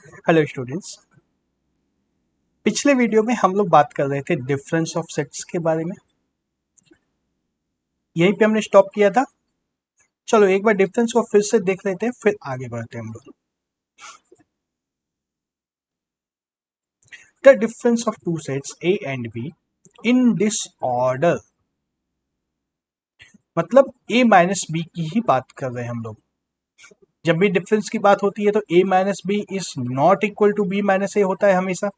Hello students. पिछले video में हम लोग बात कर रहे थे डिफरेंस ऑफ सेट्स के बारे में। यहीं पे हमने स्टॉप किया था। चलो एक बार डिफरेंस को फिर से देख लेते हैं, फिर आगे बढ़ते हैं हम लोग। The difference of two sets A and be in disorder, मतलब ए माइनस बी की ही बात कर रहे हैं हम लोग। जब भी डिफरेंस की बात होती है तो A minus B is not equal to B minus A होता है, हमेशा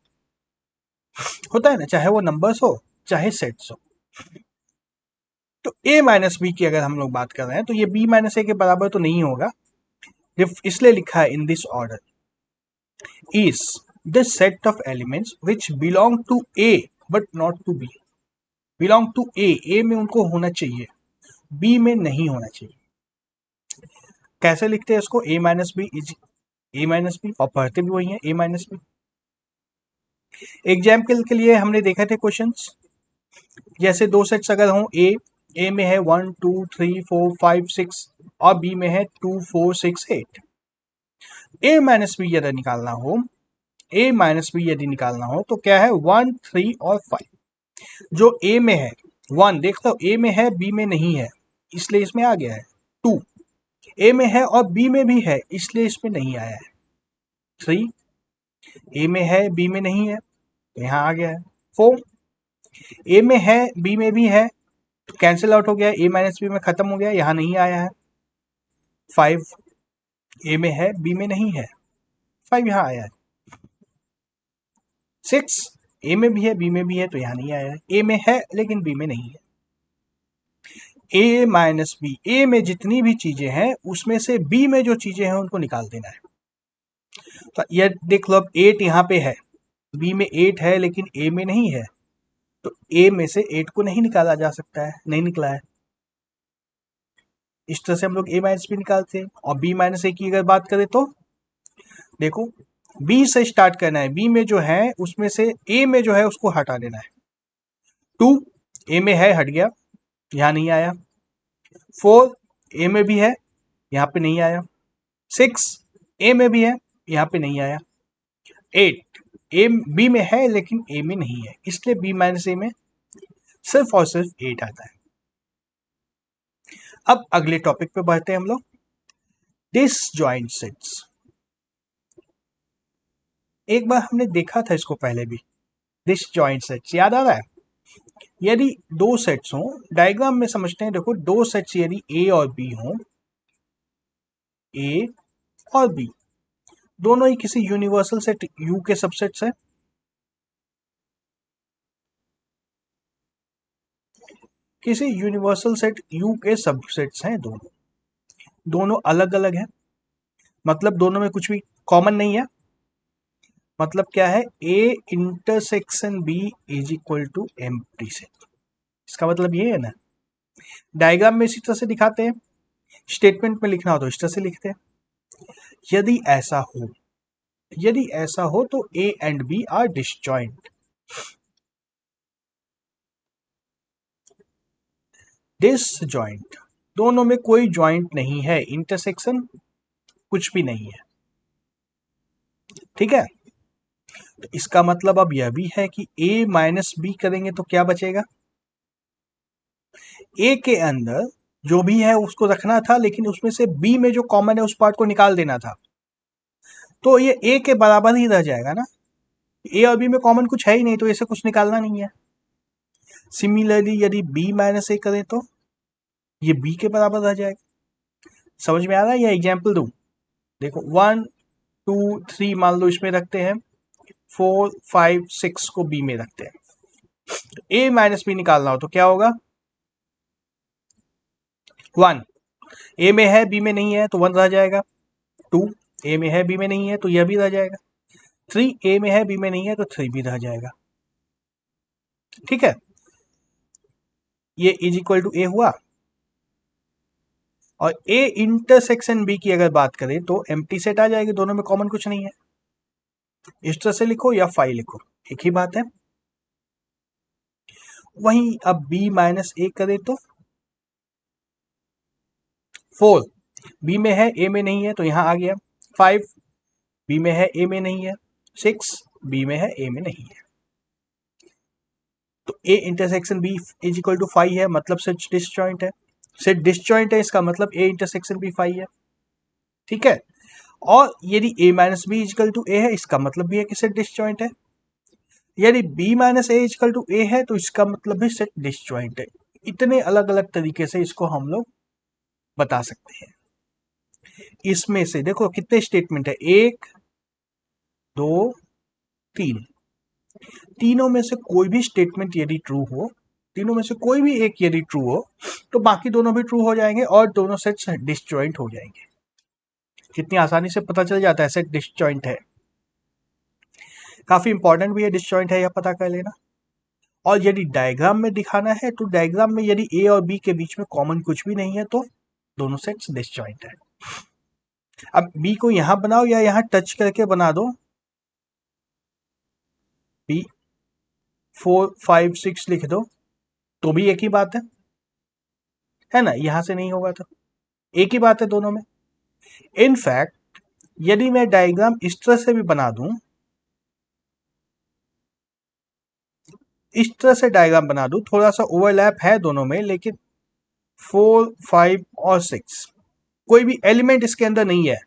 होता है ना, चाहे वो नंबर्स हो चाहे सेट्स हो। तो ए माइनस बी की अगर हम लोग बात कर रहे हैं तो ये बी माइनस ए के बराबर तो नहीं होगा, इसलिए लिखा है in this order is the set of elements which belong to A but not to B। belong to A में उनको होना चाहिए, B में नहीं होना चाहिए। कैसे लिखते हैं इसको? A minus B is A minus B, और पढ़ते भी वही है A माइनस बी। एग्जाम्पल के लिए हमने देखा थे क्वेश्चंस, जैसे दो सेट्स अगर हों, ए में है 1 2 3 4 5 6 और बी में है 2 4 6 8। ए माइनस बी यदि निकालना हो, ए माइनस बी यदि निकालना हो तो क्या है? 1 3 और 5। जो ए में है 1, देख लो ए में है बी में नहीं है, इसलिए इसमें आ गया है। 2 ए में है और बी में भी है, इसलिए इसमें नहीं आया है। 3 ए में है बी में नहीं है तो यहाँ आ गया है। 4 ए में है बी में भी है तो कैंसिल आउट हो गया, ए माइनस बी में खत्म हो गया, यहाँ नहीं आया है। 5 ए में है बी में नहीं है, 5 यहाँ आया है। 6 ए में भी है बी में भी है तो यहाँ नहीं आया है, ए में है लेकिन बी में नहीं है। ए माइनस बी, ए में जितनी भी चीजें हैं उसमें से बी में जो चीजें हैं उनको निकाल देना है। तो ये देख लो, अब 8 यहाँ पे है, बी में 8 है लेकिन ए में नहीं है, तो ए में से 8 को नहीं निकाला जा सकता है, नहीं निकला है। इस तरह से हम लोग ए माइनस बी निकालते हैं। और बी माइनस ए की अगर बात करें तो देखो, बी से स्टार्ट करना है, बी में जो है उसमें से ए में जो है उसको हटा देना है। 2 ए में है, हट गया, यहाँ नहीं आया। 4 ए में भी है, यहाँ पे नहीं आया। 6 ए में भी है, यहाँ पे नहीं आया। 8 ए बी में है लेकिन ए में नहीं है, इसलिए बी माइनस ए में सिर्फ और सिर्फ 8 आता है। अब अगले टॉपिक पे बढ़ते हैं हम लोग, डिसजॉइंट सेट्स। एक बार हमने देखा था इसको पहले भी, डिसजॉइंट सेट्स याद आ रहा है? यदि दो सेट्स हों, डायग्राम में समझते हैं। देखो, दो सेट्स यदि ए और बी हों, ए और बी दोनों ही किसी यूनिवर्सल सेट यू के सबसेट्स हैं। किसी यूनिवर्सल सेट यू के सबसेट्स हैं दोनों, दोनों अलग अलग हैं, मतलब दोनों में कुछ भी कॉमन नहीं है। मतलब क्या है? A intersection B is equal to empty set. इसका मतलब ये है ना। डायग्राम में इसी तरह से दिखाते हैं, स्टेटमेंट में लिखना हो तो इस तरह से लिखते हैं। यदि ऐसा हो, यदि ऐसा हो तो A and B are disjoint. Disjoint, दोनों में कोई जॉइंट नहीं है, इंटरसेक्शन कुछ भी नहीं है। ठीक है, तो इसका मतलब अब यह भी है कि a माइनस बी करेंगे तो क्या बचेगा? a के अंदर जो भी है उसको रखना था, लेकिन उसमें से b में जो कॉमन है उस पार्ट को निकाल देना था, तो ये a के बराबर ही रह जाएगा ना। a और b में कॉमन कुछ है ही नहीं, तो इसे कुछ निकालना नहीं है। सिमिलरली यदि b माइनस ए करें तो ये b के बराबर रह जाएगा। समझ में आ रहा है? या एग्जाम्पल दूं? देखो, 1 2 3 मान लो इसमें रखते हैं, 4 5 6 को b में रखते हैं। a माइनस बी निकालना हो तो क्या होगा? 1 ए में है बी में नहीं है तो 1 रह जाएगा। 2 ए में है बी में नहीं है तो यह भी रह जाएगा। 3 ए में है बी में नहीं है तो 3 भी रह जाएगा। ठीक है, ये इज इक्वल टू ए हुआ। और ए इंटरसेक्शन बी की अगर बात करें तो एम्प्टी सेट आ जाएगी, दोनों में कॉमन कुछ नहीं है। इस तरह से लिखो या 5 लिखो, एक ही बात है। वहीं अब बी माइनस ए करें तो 4 बी में है ए में नहीं है तो यहां आ गया। 5 बी में है ए में नहीं है, 6 बी में है ए में नहीं है, तो A intersection B is equal to 5 है, मतलब सेट डिसजॉइंट है। सेट डिसजॉइंट है इसका मतलब ए इंटरसेक्शन बी 5 है, ठीक है। और यदि a minus B is equal to A है, इसका मतलब भी है कि सेट डिसजॉइंट है। यदि b minus A is equal to A है तो इसका मतलब भी सेट डिसजॉइंट है। इतने अलग अलग तरीके से इसको हम लोग बता सकते हैं। इसमें से देखो कितने स्टेटमेंट है, 1 2 3, तीनों में से कोई भी स्टेटमेंट यदि ट्रू हो, तीनों में से कोई भी एक यदि ट्रू हो तो बाकी दोनों भी ट्रू हो जाएंगे और दोनों सेट्स डिसजॉइंट हो जाएंगे। कितनी आसानी से पता चल जाता है सेट डिसजॉइंट है। काफी इंपॉर्टेंट भी है, डिसजॉइंट है यह पता कर लेना। और यदि डायग्राम में दिखाना है तो डायग्राम में यदि ए और बी के बीच में कॉमन कुछ भी नहीं है तो दोनों सेट्स डिसजॉइंट है। अब बी को यहां बनाओ या यहां टच करके बना दो, बी 4 5 6 लिख दो तो भी एक ही बात है ना, यहां से नहीं होगा तो एक ही बात है दोनों में। इनफैक्ट यदि मैं डायग्राम इस तरह से भी बना दूं, इस तरह से डायग्राम बना दूं, थोड़ा सा ओवरलैप है दोनों में, लेकिन 4 5 और 6 कोई भी एलिमेंट इसके अंदर नहीं है,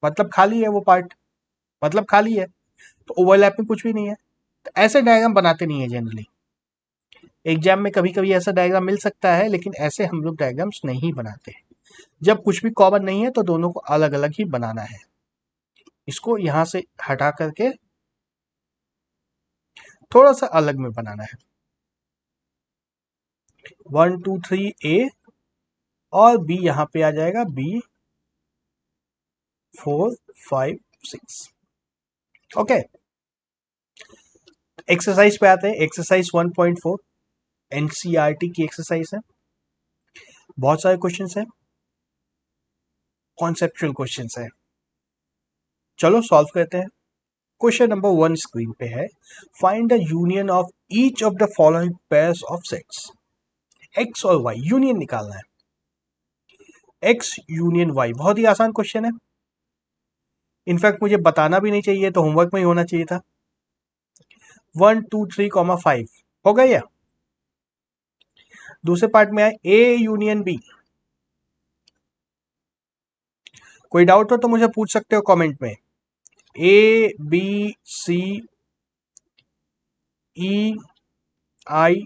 मतलब खाली है वो पार्ट, मतलब खाली है, तो ओवरलैप में कुछ भी नहीं है। तो ऐसे डायग्राम बनाते नहीं है जनरली। एग्जाम में कभी कभी ऐसा डायग्राम मिल सकता है, लेकिन ऐसे हम लोग डायग्राम्स नहीं बनाते। जब कुछ भी कॉमन नहीं है तो दोनों को अलग अलग ही बनाना है। इसको यहां से हटा करके थोड़ा सा अलग में बनाना है। 1 2 3 ए और बी यहां पे आ जाएगा बी 4 5 6। ओके, एक्सरसाइज पे आते हैं। एक्सरसाइज 1.4 एनसीईआरटी की एक्सरसाइज है। बहुत सारे क्वेश्चंस हैं, कॉन्सेप्चुअल क्वेश्चंस हैं। चलो सॉल्व करते हैं। क्वेश्चन नंबर 1 स्क्रीन पे है। Find the union of each of the following pairs of sets. X और वाई यूनियन निकालना है। एक्स यूनियन वाई बहुत ही आसान क्वेश्चन है। इनफैक्ट मुझे बताना भी नहीं चाहिए, तो होमवर्क में ही होना चाहिए था। 1 2 3 5 हो गया या? दूसरे पार्ट में आए ए यूनियन बी। कोई डाउट हो तो मुझे पूछ सकते हो कमेंट में। ए बी सी ई आई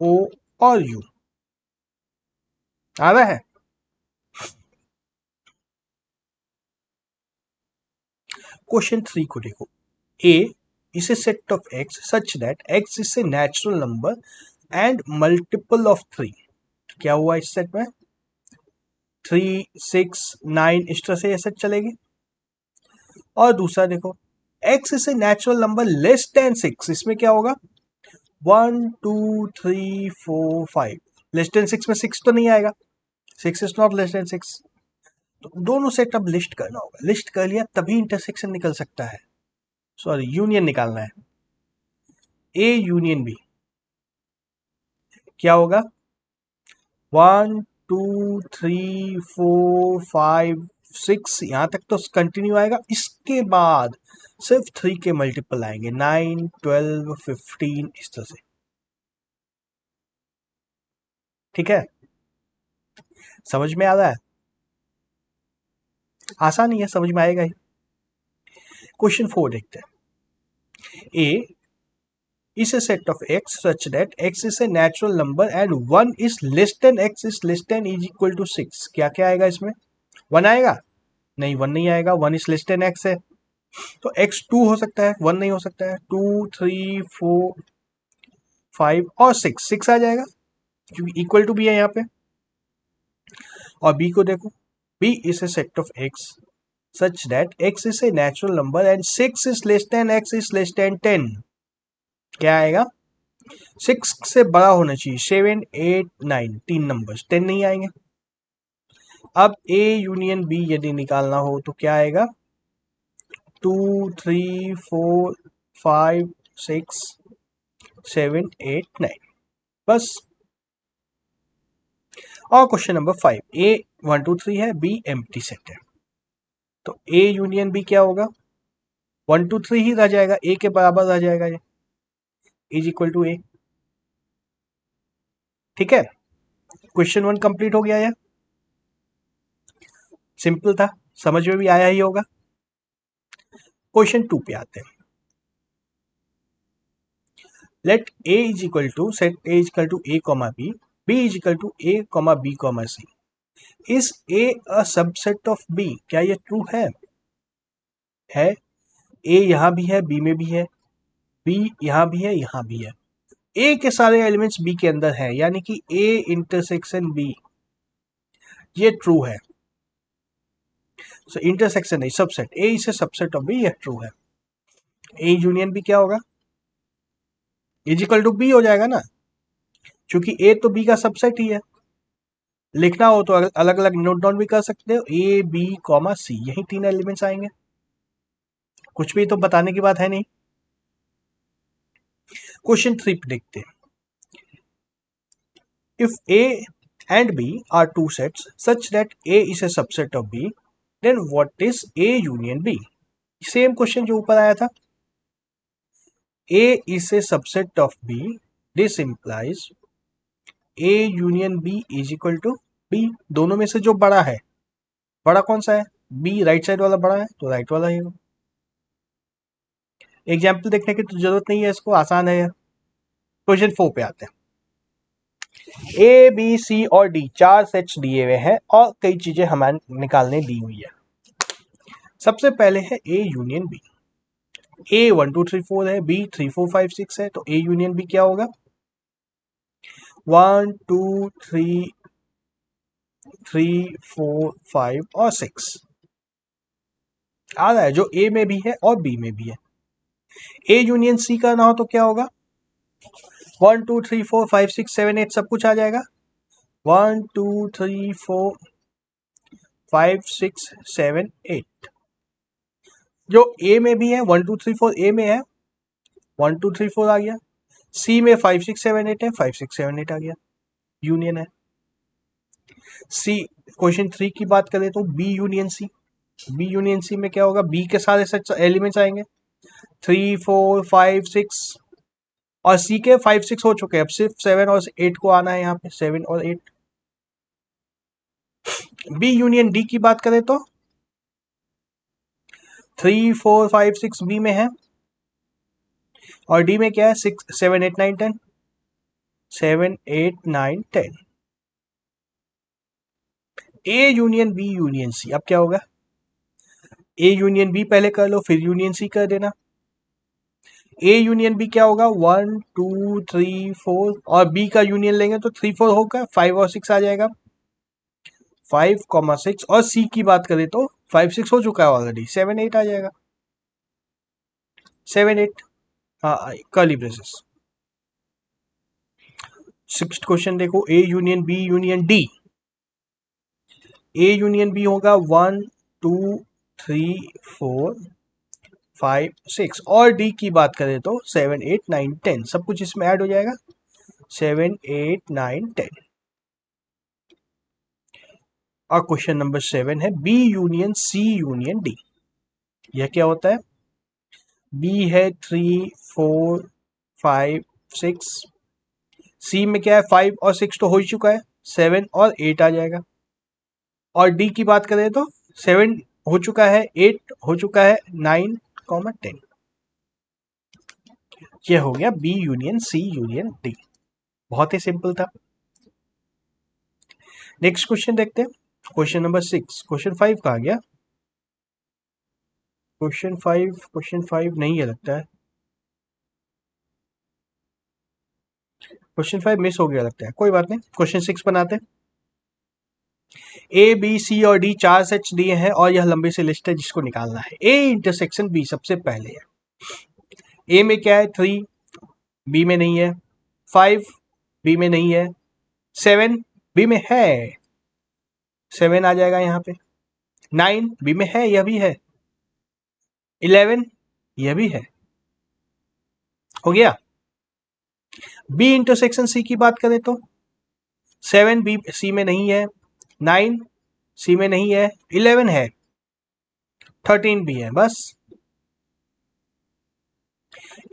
ओ और यू आ रहा है। क्वेश्चन 3 को देखो। ए is a set of x such that x is a natural number and multiple of 3। क्या हुआ इस सेट में? 3 6 9 इस तरह से ये सेट चलेगी। और दूसरा देखो, x is a natural number less than 6, इसमें क्या होगा? 1 2 3 4 5 लेस देन 6 में 6 तो नहीं आएगा, 6 इज नॉट लेस देन 6। तो दोनों सेट अब लिस्ट करना होगा। लिस्ट कर लिया तभी इंटरसेक्शन निकल सकता है, सॉरी यूनियन निकालना है। ए यूनियन बी क्या होगा? 1 2 3 4 5 6 यहां तक तो कंटिन्यू आएगा। इसके बाद सिर्फ 3 के मल्टीपल आएंगे, 9 12 15 इस तरह से। ठीक है, समझ में आ रहा है? आसान ही है, समझ में आएगा ही। क्वेश्चन 4 देखते हैं। ए is a set of x such that x is a natural number and 1 is less than x is less than is equal to 6। क्या क्या आएगा इसमें? 1 आएगा? नहीं, 1 नहीं आएगा, 1 is less than x है। तो x 2 हो सकता है, 1 नहीं हो सकता है। 2 3 4 5 और 6 6 आ जाएगा क्योंकि इक्वल टू भी है यहाँ पे। और b को देखो, b is a set of x such that x is a natural number and 6 is less than x is less than 10। क्या आएगा? 6 से बड़ा होना चाहिए, 7 8 9 तीन नंबर्स, 10 नहीं आएंगे। अब ए यूनियन बी यदि निकालना हो तो क्या आएगा? 2 3 4 5 6 7 8 9 बस। और क्वेश्चन नंबर 5, ए 1 2 3 है, बी एम्प्टी सेट है, तो ए यूनियन बी क्या होगा? 1 2 3 ही रह जाएगा, ए के बराबर रह जाएगा ये, इज इक्वल टू ए। ठीक है, क्वेश्चन 1 कंप्लीट हो गया है, सिंपल था, समझ में भी आया ही होगा। क्वेश्चन 2 पे आते हैं। Let a is equal to, set a is equal to a comma b, b is equal to a comma b comma c, is a a subset of b? क्या ये ट्रू है? a यहां भी है, b में भी है, b यहां भी है, यहां भी है, a के सारे एलिमेंट्स b के अंदर है, यानी कि a इंटरसेक्शन b, ये ट्रू है। सो इंटरसेक्शन नहीं, subset, a is a subset of b, ये ट्रू है। a यूनियन b क्या होगा? इज इक्वल टू b हो जाएगा ना, क्योंकि a तो b का सबसेट ही है। लिखना हो तो अलग अलग नोट डाउन भी कर सकते हो, ए बी कॉमा सी, यही 3 एलिमेंट्स आएंगे, कुछ भी तो बताने की बात है नहीं। क्वेश्चन 3 पे देखते हैं। If A and B are two sets such that A is a subset of B, then what is A union B? Same question जो ऊपर आया था, A is a subset of B, this implies A union B is equal to B. दोनों में से जो बड़ा है, बड़ा कौन सा है? बी, राइट साइड वाला बड़ा है तो राइट वाला ही। एग्जाम्पल देखने की तो जरूरत नहीं है, इसको आसान है। क्वेश्चन 4 पे आते हैं। ए बी सी और डी 4 सेट्स दिए हुए हैं और कई चीजें हमें निकालने दी हुई है। सबसे पहले है ए यूनियन बी। ए 1 2 3 4 है, बी 3 4 5 6 है, तो ए यूनियन बी क्या होगा? 1 2 3 3 4 5 और 6 आ रहा है, जो ए में भी है और बी में भी है। ए यूनियन सी करना हो तो क्या होगा? 1 2 3 4 5 6 7 8 सब कुछ आ जाएगा। 1 2 3 4 5 6 7 8, जो ए में भी है 1 2 3 4 ए में है, 1 2 3 4 आ गया। सी में 5 6 7 8 है, 5 6 7 8 आ गया, यूनियन है। सी, क्वेश्चन 3 की बात करें तो B union C, B union C में क्या होगा? बी के सारे सेट एलिमेंट्स आएंगे, 3 4 5 6, और सी के 5 6 हो चुके हैं, अब सिर्फ 7 और 8 को आना है यहाँ पे, 7 और 8। बी यूनियन डी की बात करें तो 3 4 5 6 बी में है, और डी में क्या है? 6 7 8 9 10, 7 8 9 10। A union B union C, अब क्या होगा? ए यूनियन बी पहले कर लो, फिर यूनियन सी कर देना। ए यूनियन बी क्या होगा? 1 2 3 4, और बी का यूनियन लेंगे तो 3 4 होगा, 5 और 6 आ जाएगा, 5 6। और सी की बात करें तो 5 6 हो चुका है ऑलरेडी, 7 8 आ जाएगा, 7 8, हाँ कर्ली ब्रेसेस। 6th क्वेश्चन देखो, A union B union D. A union B होगा 1 2 3 4 5 6, और डी की बात करें तो 7 8 9 10, सब कुछ इसमें ऐड हो जाएगा, 7 8 9 10। और क्वेश्चन नंबर 7 है B union C union D. यह क्या होता है? बी है 3 4 5 6, सी में क्या है? 5 और 6 तो हो ही चुका है, 7 और 8 आ जाएगा। और डी की बात करें तो 7 हो चुका है, 8 हो चुका है, 9 10। यह हो गया B union C union D, बहुत ही सिंपल था। नेक्स्ट क्वेश्चन देखते हैं, क्वेश्चन नंबर 6। क्वेश्चन 5 कहा गया? क्वेश्चन 5 नहीं है लगता है, क्वेश्चन 5 मिस हो गया लगता है, कोई बात नहीं, क्वेश्चन 6 बनाते हैं। ए बी सी और डी 4 सेट्स दिए हैं और यह लंबी सी लिस्ट है जिसको निकालना है। ए इंटरसेक्शन बी सबसे पहले है। ए में क्या है? 3, बी में नहीं है, 5 बी में नहीं है, 7 बी में है, 7 आ जाएगा यहाँ पे, 9 बी में है, यह भी है, 11 यह भी है, हो गया। बी इंटरसेक्शन सी की बात करें तो 7 बी सी में नहीं है, 9 सी में नहीं है, 11 है, 13 भी है, बस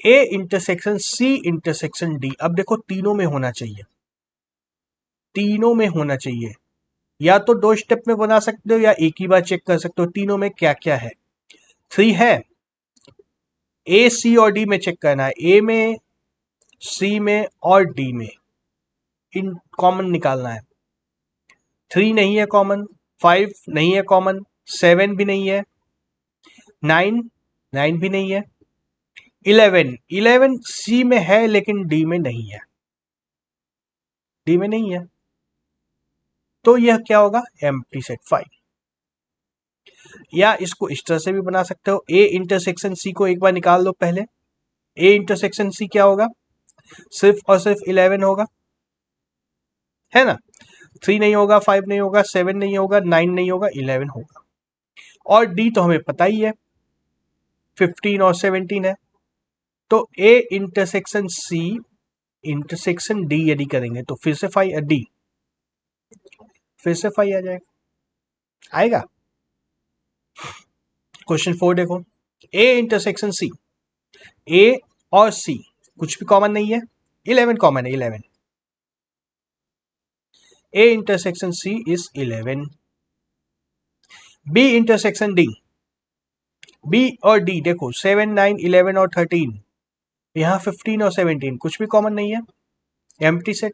A intersection C intersection D. अब देखो तीनों में होना चाहिए, तीनों में होना चाहिए। या तो दो स्टेप में बना सकते हो या एक ही बार चेक कर सकते हो तीनों में क्या क्या है। 3 है, ए सी और डी में चेक करना है, ए में, सी में और डी में इन कॉमन निकालना है। 3 नहीं है कॉमन, 5 नहीं है कॉमन, 7 भी नहीं है, 9 भी नहीं है, 11 सी में है लेकिन डी में नहीं है, डी में नहीं है, तो यह क्या होगा, एम्प्टी सेट 5। या इसको इस तरह से भी बना सकते हो, ए इंटरसेक्शन सी को एक बार निकाल लो पहले। ए इंटरसेक्शन सी क्या होगा, सिर्फ और सिर्फ 11 होगा, है ना। 3 नहीं होगा, 5 नहीं होगा, 7 नहीं होगा, 9 नहीं होगा, 11 होगा। और डी तो हमें पता ही है, 15 और 17 है। तो A intersection C intersection D यदि करेंगे तो फिर से 5 डी, फिर से 5 आ जाएगा, आएगा। क्वेश्चन 4 देखो, ए इंटरसेक्शन सी, ए और सी कुछ भी कॉमन नहीं है, 11 कॉमन है, 11। A intersection C is 11। B intersection D, B और डी देखो 7 9 11 और 13, यहां 15 और 17 कुछ भी कॉमन नहीं है, एम्प्टी सेट।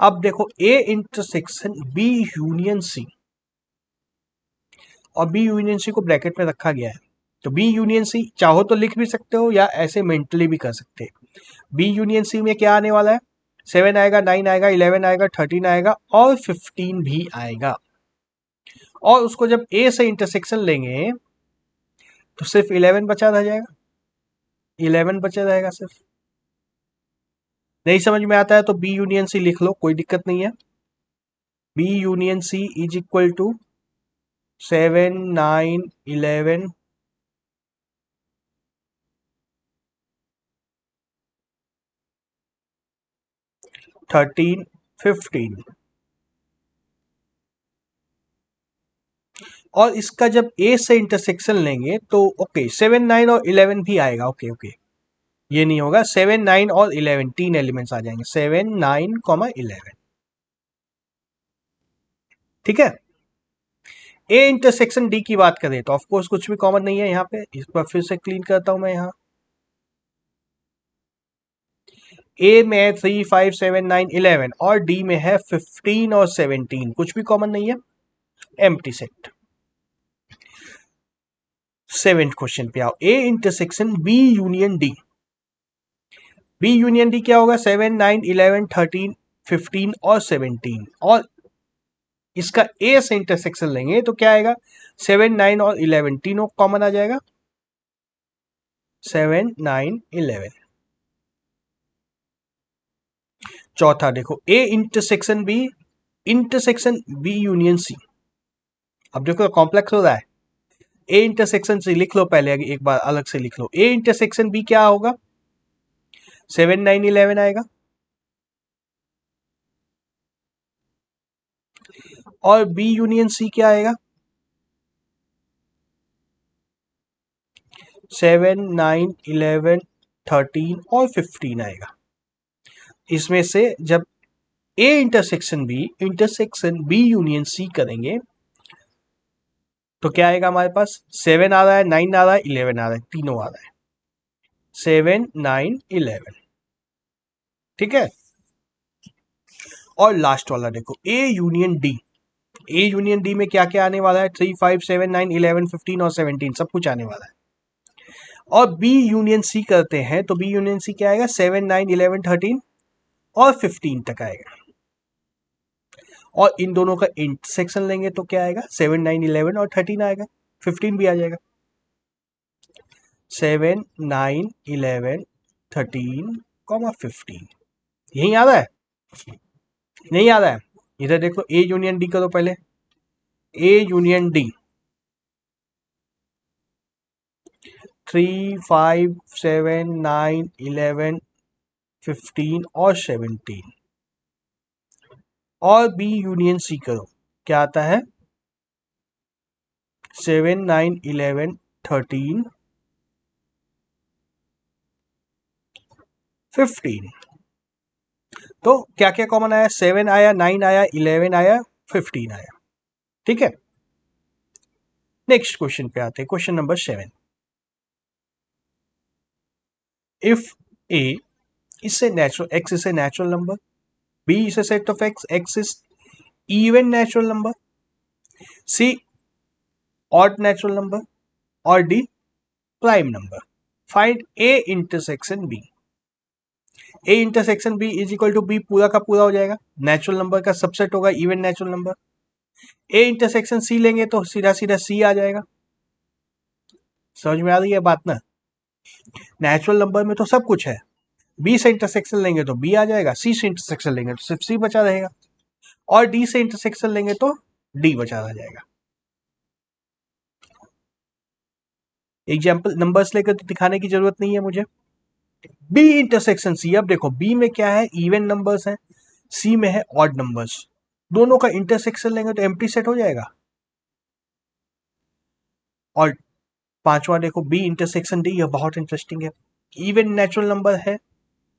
अब देखो A intersection B union C, और बी यूनियन सी को ब्रैकेट में रखा गया है, तो बी यूनियन सी चाहो तो लिख भी सकते हो या ऐसे मेंटली भी कर सकते हैं। बी यूनियन सी में क्या आने वाला है, 7 आएगा, 9 आएगा, 11 आएगा, 13 आएगा और 15 भी आएगा। और उसको जब ए से इंटरसेक्शन लेंगे तो सिर्फ 11 बचा रह जाएगा, 11 बचा रहेगा सिर्फ। नहीं समझ में आता है तो बी यूनियन सी लिख लो, कोई दिक्कत नहीं है। B union C is equal to 7 9 11 13 15। और इसका जब ए से इंटरसेक्शन लेंगे तो ओके 7 9 और 11 भी आएगा, ओके ओके, ये नहीं होगा, 7 9 और 11 तीन एलिमेंट्स आ जाएंगे, 7 9 11, ठीक है। ए इंटरसेक्शन डी की बात करें तो ऑफकोर्स कुछ भी कॉमन नहीं है यहाँ पे, इस पर फिर से क्लीन करता हूं मैं। यहाँ ए में है 3 5 7 9 11 और डी में है 15 और 17, कुछ भी कॉमन नहीं है, एम्प्टी सेट। 7th क्वेश्चन पे आओ, A intersection B union D, B union D क्या होगा, 7 9 11 13 15 और 17, और इसका ए से इंटरसेक्शन लेंगे तो क्या आएगा, 7 9 और 11 तीनों कॉमन आ जाएगा, 7 9 11। चौथा देखो, A intersection B union C. अब देखो कॉम्प्लेक्स हो रहा है, ए इंटरसेक्शन सी लिख लो पहले, एक बार अलग से लिख लो, ए इंटरसेक्शन बी क्या होगा, 7 9 11 आएगा, और बी यूनियन सी क्या आएगा, 7 9 11 13 और 15 आएगा। इसमें से जब A intersection B union C करेंगे तो क्या आएगा हमारे पास, 7 आ रहा है, 9 आ रहा है, 11 आ रहा है, तीनों आ रहा है, 7 9 11, ठीक है। और लास्ट वाला देखो, A union D, A union D में क्या क्या आने वाला है, 3 5 7 9 11 15 और 17 सब कुछ आने वाला है। और बी यूनियन सी करते हैं तो बी यूनियन सी क्या आएगा, 7 9 11 13 और 15 तक आएगा। और इन दोनों का इंटरसेक्शन लेंगे तो क्या आएगा, 7 9 11 और 13 आएगा, 15 भी आ जाएगा, 7 9 11 13 15। यही आ रहा है, नहीं आ रहा है, इधर देखो, ए यूनियन डी करो पहले, ए यूनियन डी 3 5 7 9 11 15 और 17, और बी यूनियन सी करो, क्या आता है, 7 9 11 13 15। तो क्या क्या कॉमन आया? 7 आया, 9 आया, 11 आया, 15 आया। ठीक है, नेक्स्ट क्वेश्चन पे आते हैं, question number 7। If a is a natural, x is a natural number, b is a set of x is even natural number, c odd natural number, or d prime number, find a intersection b। a intersection b is equal to b पूरा का पूरा हो जाएगा, natural number का subset होगा, even natural number. a इंटरसेक्शन c लेंगे तो सीधा सीधा c आ जाएगा। समझ में आ रही है बात ना? नेचुरल नंबर में तो सब कुछ है, b से इंटरसेक्शन लेंगे तो b आ जाएगा, c से इंटरसेक्शन लेंगे तो सिर्फ c बचा रहेगा, और d से इंटरसेक्शन लेंगे तो d बचा रह जाएगा। एग्जाम्पल नंबर्स लेकर तो दिखाने की जरूरत नहीं है मुझे। b इंटरसेक्शन c, अब देखो b में क्या है, इवन नंबर्स हैं, c में है ऑड नंबर्स, दोनों का इंटरसेक्शन लेंगे तो एम्प्टी सेट हो जाएगा। और पांचवा देखो b इंटरसेक्शन d, यह बहुत इंटरेस्टिंग है, इवन नेचुरल नंबर है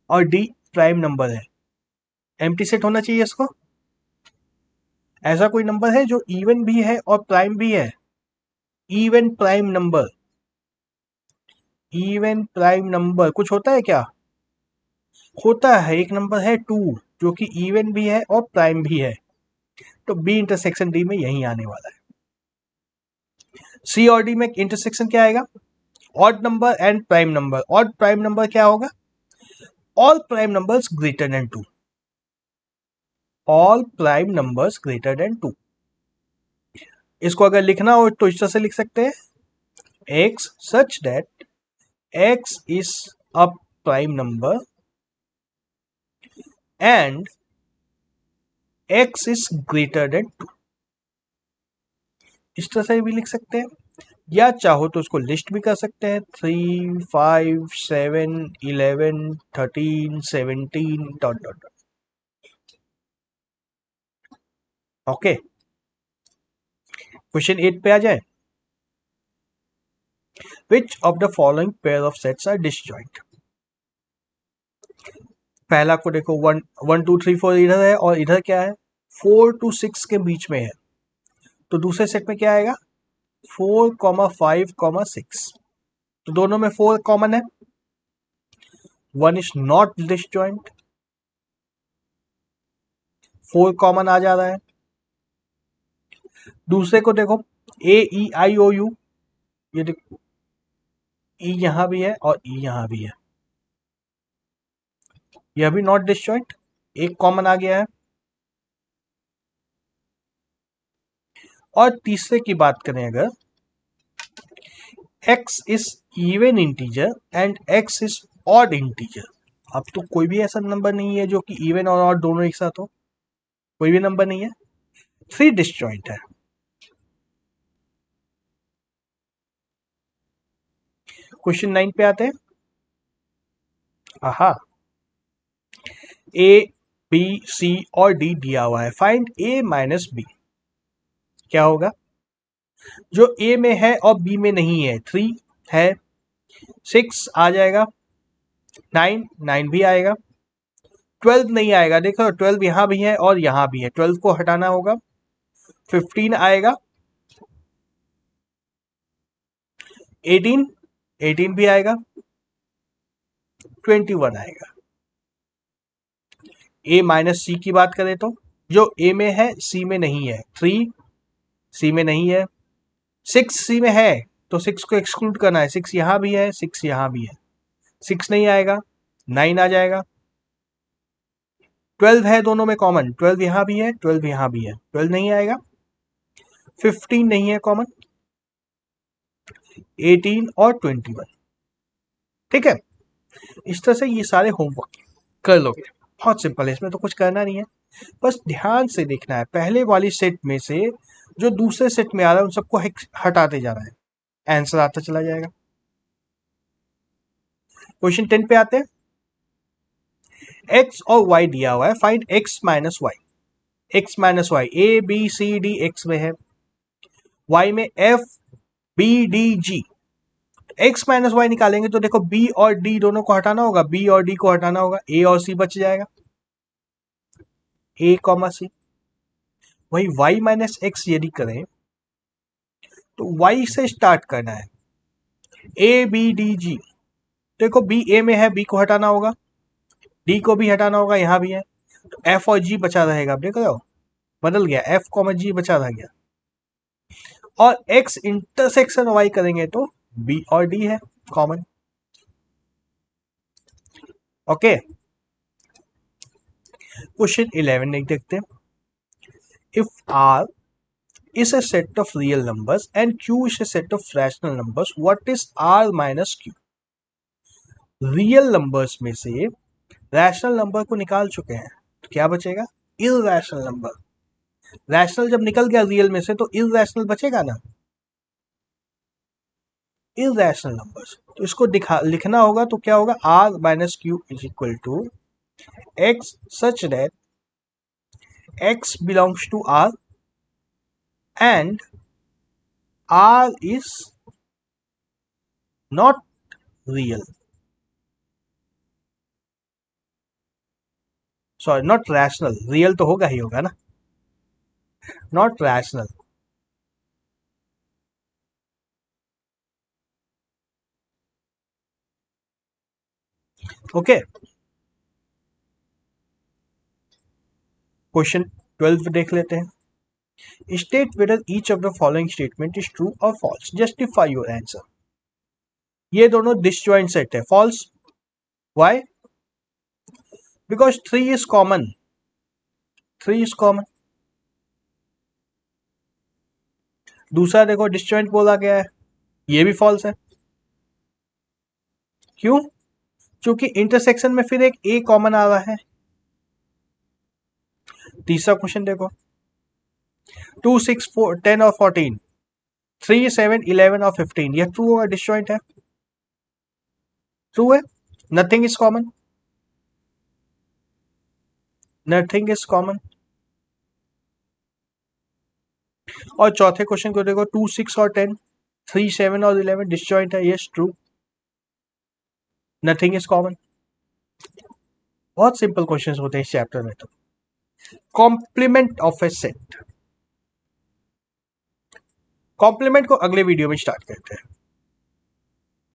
और d प्राइम नंबर है, एम्प्टी सेट होना चाहिए इसको। ऐसा कोई नंबर है जो इवन भी है और प्राइम भी है? Even prime number, even prime number कुछ होता है क्या? होता है, एक नंबर है 2 जो कि इवन भी है और प्राइम भी है, तो बी इंटरसेक्शन डी में यही आने वाला है। सी और डी में इंटरसेक्शन क्या आएगा? Odd number and prime number. Odd prime number क्या होगा? All prime numbers greater than 2, all prime numbers greater than 2। इसको अगर लिखना हो तो इस तरह से लिख सकते हैं, x such that x is a prime number and x is greater than 2। इस तरह से भी लिख सकते हैं, या चाहो तो उसको लिस्ट भी कर सकते हैं, 3 5 7 11 13 17 डॉट डॉट। ओके, क्वेश्चन 8 पे आ जाए। Which of the following pair of sets are disjoint? पहला को देखो, 1 1 2 3 4 इधर है और इधर क्या है, 4 to 6 के बीच में है, तो दूसरे सेट में क्या आएगा, 4, 5, 6। तो दोनों में 4 कॉमन है, 1 इज नॉट डिसजॉइंट, 4 कॉमन आ जा रहा है। दूसरे को देखो, ए ई आई ओ यू, ये देखो ई यहां भी है और ई यहां भी है, यह भी नॉट डिसजॉइंट, एक कॉमन आ गया है। और तीसरे की बात करें अगर, x is even integer and x is odd integer, अब तो कोई भी ऐसा नंबर नहीं है जो कि इवन और ऑड दोनों एक साथ हो, कोई भी नंबर नहीं है, 3 डिसजॉइंट है। क्वेश्चन 9 पे आते हैं। आहा, ए बी सी और डी दिया हुआ है, फाइंड ए माइनस बी। क्या होगा? जो ए में है और बी में नहीं है, 3 है, 6 आ जाएगा, 9 भी आएगा, 12 नहीं आएगा, देखो 12 यहां भी है और यहां भी है, 12 को हटाना होगा, 15 आएगा, 18 भी आएगा, 21 आएगा। ए माइनस सी की बात करें तो जो ए में है सी में नहीं है, 3 सी में नहीं है, 6 सी में है तो 6 को एक्सक्लूड करना है, 6 यहां भी है, 6 यहां भी है, 6 नहीं आएगा, 9 आ जाएगा, 12 है दोनों में कॉमन, 12 यहां भी है, 12 यहां भी है, 12 नहीं आएगा, 15 नहीं है कॉमन, 18 और 21। ठीक है, इस तरह से ये सारे होमवर्क कर लोगे, बहुत सिंपल है, इसमें तो कुछ करना नहीं है, बस ध्यान से देखना है, पहले वाली सेट में से जो दूसरे सेट में आ रहा है उन सबको हटाते जा रहा है, आंसर आता चला जाएगा। क्वेश्चन 10 पे आते हैं। x और y दिया हुआ है, find x minus Y. x minus Y, A B C D x में है, y में f b d g, X minus Y निकालेंगे तो देखो बी और डी दोनों को हटाना होगा, बी और डी को हटाना होगा, ए और सी बच जाएगा, ए कॉमा सी। वही वाई माइनस एक्स यदि करें तो वाई से स्टार्ट करना है, ए बी डी जी। देखो बी ए में है, बी को हटाना होगा, डी को भी हटाना होगा, यहां भी है, तो एफ और जी बचा रहेगा। आप देख रहे हो बदल गया, एफ कॉमा जी बचा रह गया। और एक्स इंटरसेक्शन वाई करेंगे तो बी और डी है कॉमन। ओके, क्वेश्चन 11 देख देखते हैं। If R is a set of real numbers and q is a set of rational numbers, what is r minus q? Real numbers में से rational number को निकाल चुके हैं तो क्या बचेगा, इरैशनल नंबर। रैशनल जब निकल गया रियल में से तो इरैशनल बचेगा ना, इरैशनल नंबर्स। तो इसको लिखना होगा तो क्या होगा, r minus Q is equal to x such that x belongs to r and r is not real, sorry not rational, real तो होगा ही होगा ना, नॉट रैशनल। ओके, क्वेश्चन 12 देख लेते हैं। State whether each of the following statement is true और false, justify your answer. ये दोनों डिसजॉइंट सेट है, false. Why? Because 3 is common, 3 is common. दूसरा देखो डिसजॉइंट बोला गया है, ये भी फॉल्स है। क्यों? क्योंकि इंटरसेक्शन में फिर एक ए कॉमन आ रहा है। तीसरा क्वेश्चन देखो, 2 6 4 10 और 14, 3 7 11 और 15, यह ट्रू होगा, डिसजॉइंट है, ट्रू है, nothing is common, nothing is common. और चौथे क्वेश्चन को देखो, 2 6 और 10, 3 7 और 11, डिसजॉइंट है, yes true, nothing is common. बहुत सिंपल क्वेश्चंस होते हैं इस चैप्टर में। तो complement of a set, complement को अगले वीडियो में स्टार्ट करते हैं।